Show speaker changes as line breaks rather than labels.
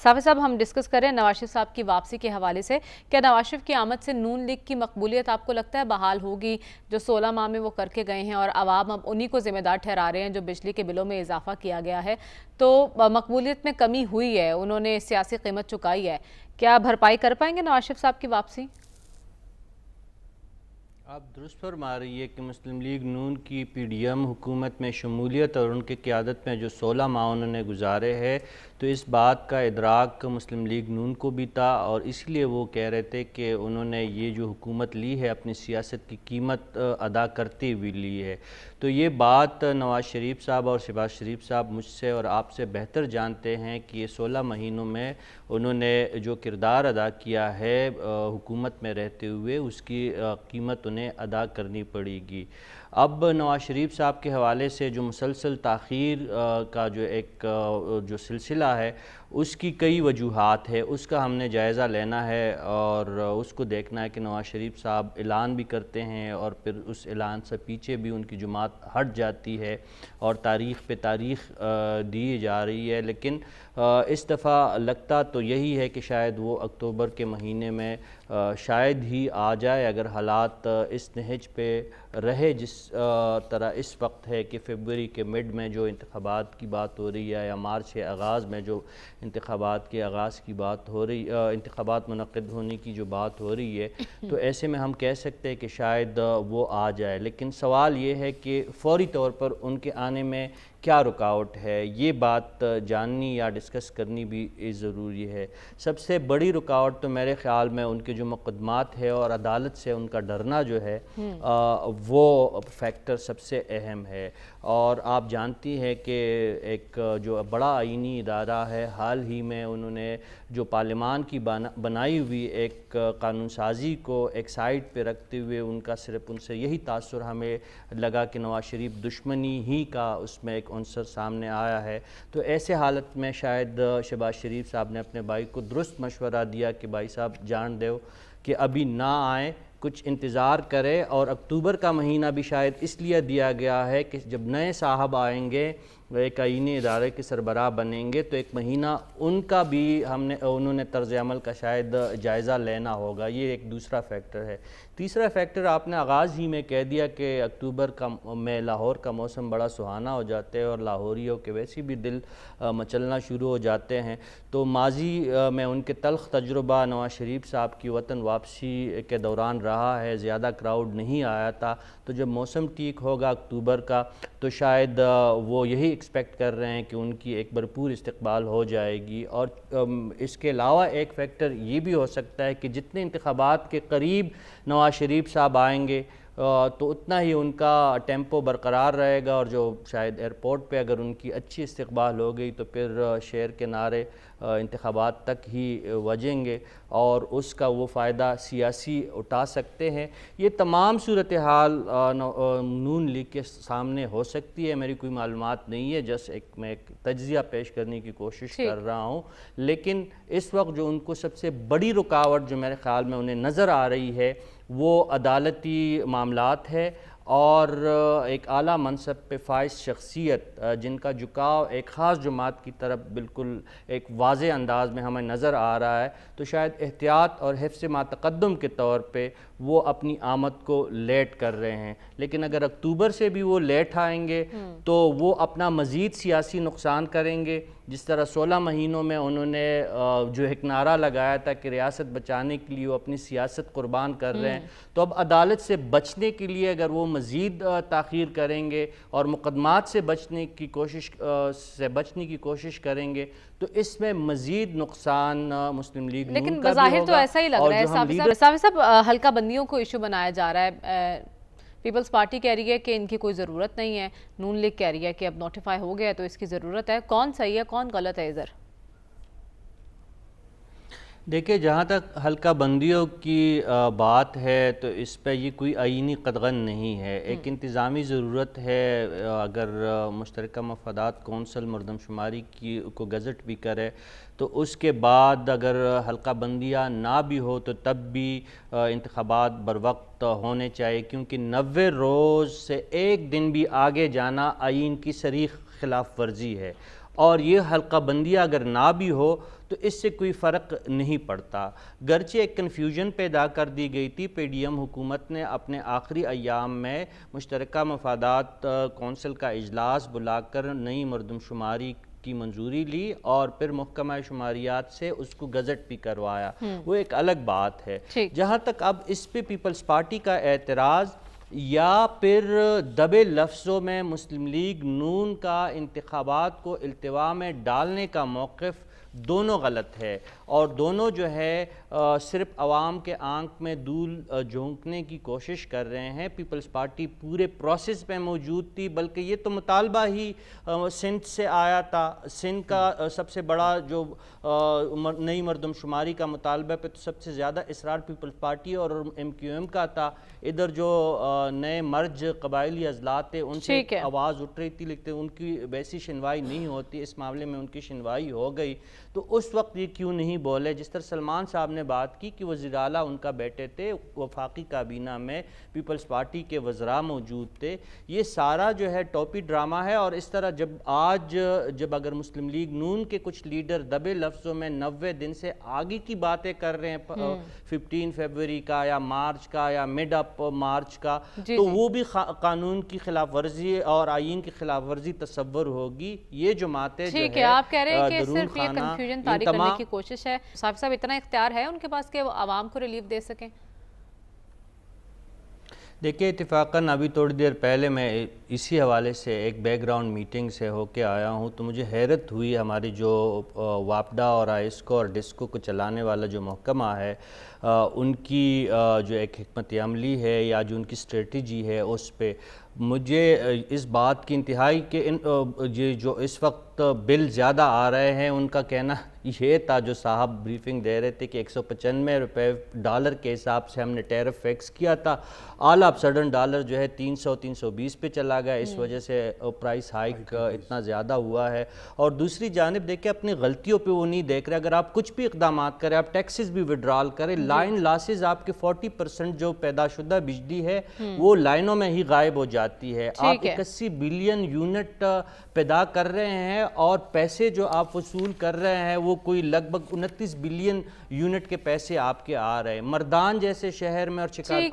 साफी साहब, हम डिस्कस करें नवाज शरीफ साहब की वापसी के हवाले से। क्या नवाज शरीफ की आमद से नून लीग की मकबूलियत आपको लगता है बहाल होगी? जो 16 माह में वो करके गए हैं और आवाम अब उन्हीं को जिम्मेदार ठहरा रहे हैं जो बिजली के बिलों में इजाफा किया गया है, तो मकबूलियत में कमी हुई है, उन्होंने सियासी कीमत चुकाई है। क्या भरपाई कर पाएंगे नवाज शरीफ साहब की वापसी?
आप दुरुस्त फरमा रही है कि मुस्लिम लीग नून की PDM हुकूमत में शमूलियत और उनकी क़यादत में जो 16 माह उन्होंने गुजारे हैं, तो इस बात का इदराक मुस्लिम लीग नून को भी था और इसलिए वो कह रहे थे कि उन्होंने ये जो हुकूमत ली है अपनी सियासत की कीमत अदा करते हुए ली है। तो ये बात नवाज शरीफ साहब और शहबाज शरीफ साहब मुझसे और आपसे बेहतर जानते हैं कि ये 16 महीनों में उन्होंने जो किरदार अदा किया है हुकूमत में रहते हुए, उसकी कीमत उन्हें अदा करनी पड़ेगी। अब नवाज शरीफ साहब के हवाले से जो मुसलसल ताख़ीर का जो एक जो सिलसिला है, उसकी कई वजूहात है, उसका हमने जायज़ा लेना है और उसको देखना है कि नवाज शरीफ साहब ऐलान भी करते हैं और फिर उस ऐलान से पीछे भी उनकी जुमात हट जाती है और तारीख़ पे तारीख़ दी जा रही है। लेकिन इस दफ़ा लगता तो यही है कि शायद वो अक्टूबर के महीने में शायद ही आ जाए, अगर हालात इस नहज पे रहे जिस तरह इस वक्त है कि फ़रवरी के मिड में जो इंतख़ाबात की बात हो रही है या मार्च के आगाज़ में जो इंतख़ाबात के आगाज़ की बात हो रही, इंतख़ाबात मुनक़्क़िद होने की जो बात हो रही है, तो ऐसे में हम कह सकते हैं कि शायद वो आ जाए। लेकिन सवाल ये है कि फ़ौरी तौर पर उनके आने में क्या रुकावट है, ये बात जाननी या डिस्कस करनी भी ज़रूरी है। सबसे बड़ी रुकावट तो मेरे ख़्याल में उनके जो मुक़दमात है और अदालत से उनका डरना जो है वो फैक्टर सबसे अहम है। और आप जानती हैं कि एक जो बड़ा आईनी इदारा है, हाल ही में उन्होंने जो पार्लियामान की बनाई हुई एक कानून साजी को एक साइड पे रखते हुए उनका सिर्फ उनसे यही तासुर हमें लगा कि नवाज शरीफ दुश्मनी ही का उसमें एक अंसर सामने आया है। तो ऐसे हालत में शायद शहबाज शरीफ साहब ने अपने भाई को दुरुस्त मशवरा दिया कि भाई साहब जान दो कि अभी ना आए, कुछ इंतज़ार करें। और अक्टूबर का महीना भी शायद इसलिए दिया गया है कि जब नए साहब आएंगे, एक आईनी इदारे के सरबराह बनेंगे, तो एक महीना उनका भी उन्होंने तर्ज़ अमल का शायद जायज़ा लेना होगा। ये एक दूसरा फैक्टर है। तीसरा फैक्टर आपने आगाज़ ही में कह दिया कि अक्टूबर का में लाहौर का मौसम बड़ा सुहाना हो जाता है और लाहौरियों के वैसे भी दिल मचलना शुरू हो जाते हैं। तो माजी में उनके तल्ख़ तजुर्बा नवाज शरीफ साहब की वतन वापसी के दौरान रहा है, ज़्यादा क्राउड नहीं आया था। तो जब मौसम ठीक होगा अक्टूबर का, तो शायद वो यही एक्सपेक्ट कर रहे हैं कि उनकी एक भरपूर इस्तकबाल हो जाएगी। और इसके अलावा एक फ़ैक्टर ये भी हो सकता है कि जितने इंतख़ाबात के करीब नवाज शरीफ साहब आएंगे तो उतना ही उनका टेम्पो बरकरार रहेगा और जो शायद एयरपोर्ट पे अगर उनकी अच्छी इस्तकबाल हो गई तो फिर शहर के नारे इंतख़ाबात तक ही वजेंगे और उसका वो फ़ायदा सियासी उठा सकते हैं। ये तमाम सूरत हाल नून लीग के सामने हो सकती है। मेरी कोई मालूमात नहीं है, जस्ट मैं एक तज्ज़िया पेश करने की कोशिश कर रहा हूँ। लेकिन इस वक्त जो उनको सबसे बड़ी रुकावट जो मेरे ख़्याल में उन्हें नज़र आ रही है वो अदालती मामलात है और एक आला मनसब पे फाइज शख्सियत जिनका झुकाव एक ख़ास जमात की तरफ बिल्कुल एक वाज़े अंदाज में हमें नज़र आ रहा है। तो शायद एहतियात और हिफ्ज़ मा तक़द्दुम के तौर पे वो अपनी आमद को लेट कर रहे हैं। लेकिन अगर अक्टूबर से भी वो लेट आएंगे तो वो अपना मज़ीद सियासी नुकसान करेंगे। जिस तरह 16 महीनों में उन्होंने जो एक नारा लगाया था कि रियासत बचाने के लिए वो अपनी सियासत कुर्बान कर रहे हैं, तो अब अदालत से बचने के लिए अगर वो मज़ीद ताख़ीर करेंगे और मुक़दमात से बचने की कोशिश करेंगे तो इसमें मज़ीद नुकसान मुस्लिम लीग नून का भी होगा।
लेकिन बज़ाहिर तो ऐसा ही लग रहा है साफ़ी साहब, हल्का बंदियों को इशू बनाया जा रहा है। पीपल्स पार्टी कह रही है कि इनकी कोई ज़रूरत नहीं है, नून लीग कह रही है कि अब नोटिफाई हो गया तो इसकी ज़रूरत है। कौन सही है कौन गलत है इधर?
देखिए, जहाँ तक हल्का बंदियों की बात है तो इस पर ये कोई आईनी कदगन नहीं है। एक इंतज़ामी ज़रूरत है। अगर मुश्तरका मफादात कौंसल मरदमशुमारी की को गज़ट भी करे तो उसके बाद अगर हल्का बंदियाँ ना भी हो तो तब भी इंतख़ाबात बर वक्त होने चाहिए, क्योंकि 90 रोज़ से एक दिन भी आगे जाना आईन की सरीख खिलाफ वर्जी है। اور یہ حلقہ بندی اگر نہ بھی ہو تو اس سے کوئی فرق نہیں پڑتا۔ گرچہ ایک کنفیوژن پیدا کر دی گئی تھی، پی ڈی ایم حکومت نے اپنے آخری ایام میں مشترکہ مفادات کونسل کا اجلاس بلا کر نئی مردم شماری کی منظوری لی اور پھر محکمہ شماریات سے اس کو گزٹ بھی کروایا، وہ ایک الگ بات ہے۔ جہاں تک اب اس پہ پیپلز پارٹی کا اعتراض یا پھر دبے لفظوں میں مسلم لیگ نون کا انتخابات کو التوا میں ڈالنے کا موقف دونوں غلط ہے، اور دونوں جو ہے صرف عوام کے آنکھ میں دھول جھونکنے کی کوشش کر رہے ہیں۔ پیپلز پارٹی پورے پروسیس میں موجود تھی، بلکہ یہ تو مطالبہ ہی سندھ سے آیا تھا۔ سندھ کا سب سے بڑا جو نئی مردم شماری کا مطالبہ پہ تو سب سے زیادہ اصرار پیپلز پارٹی اور ایم کیو ایم کا تھا۔ ادھر جو نئے مرج قبائلی اضلاع تھے ان سے آواز اٹھ رہی تھی، لیکن ان کی ویسی شنوائی نہیں ہوتی، اس معاملے میں ان کی شنوائی ہو گئی۔ تو اس وقت یہ کیوں نہیں بولے؟ جس طرح سلمان صاحب نے بات کی کہ وزیر اعلیٰ ان کا بیٹے تھے، وفاقی کابینہ میں پیپلز پارٹی کے وزراء موجود تھے، یہ سارا جو ہے ٹوپی ڈرامہ ہے۔ اور اس طرح جب اگر مسلم لیگ نون کے کچھ لیڈر دبے لفظوں میں 90 دن سے آگے کی باتیں کر رہے ہیں، 15 فروری کا یا مارچ کا یا مڈ اپ مارچ کا، تو وہ بھی قانون کی خلاف ورزی اور آئین کی خلاف ورزی تصور ہوگی۔ یہ جماعتیں جو ہے
آپ کہہ رہے ہیں کہ صرف یہ کنفیوژن طاری کرنے کی کوشش ہے، صاحب اتنا اختیار ہے ان کے پاس کہ وہ عوام کو ریلیف دے سکیں؟
دیکھیں، اتفاقاً ابھی تھوڑی دیر پہلے میں اسی حوالے سے ایک بیک گراؤنڈ میٹنگ سے ہو کے آیا ہوں، تو مجھے حیرت ہوئی ہماری جو واپڈا اور آئسکو اور ڈسکو کو چلانے والا جو محکمہ ہے، ان کی جو ایک حکمت عملی ہے یا جو ان کی اسٹریٹجی ہے، اس پہ مجھے اس بات کی انتہائی کہ یہ جو اس وقت بل زیادہ آ رہے ہیں، ان کا کہنا یہ تھا، جو صاحب بریفنگ دے رہے تھے، کہ 195 روپے ڈالر کے حساب سے ہم نے ٹیرف فکس کیا تھا، آل آف سڈن ڈالر جو ہے 300-320 پہ چلا گیا، اس وجہ سے پرائس ہائیک اتنا زیادہ ہوا ہے۔ اور دوسری جانب دیکھیں، اپنی غلطیوں پہ وہ نہیں دیکھ رہے۔ اگر آپ کچھ بھی اقدامات کریں، آپ ٹیکسز بھی وڈرال کریں، لائن لاسز آپ کے 40% جو پیدا شدہ بجلی ہے وہ لائنوں میں ہی غائب ہو جاتی ہے۔ آپ 81 بلین یونٹ پیدا کر رہے ہیں اور پیسے جو آپ وصول کر رہے ہیں وہ کوئی لگ بھگ 29 بلین یونٹ کے پیسے آپ کے آ رہے ہیں۔ مردان جیسے شہر میں اور شکار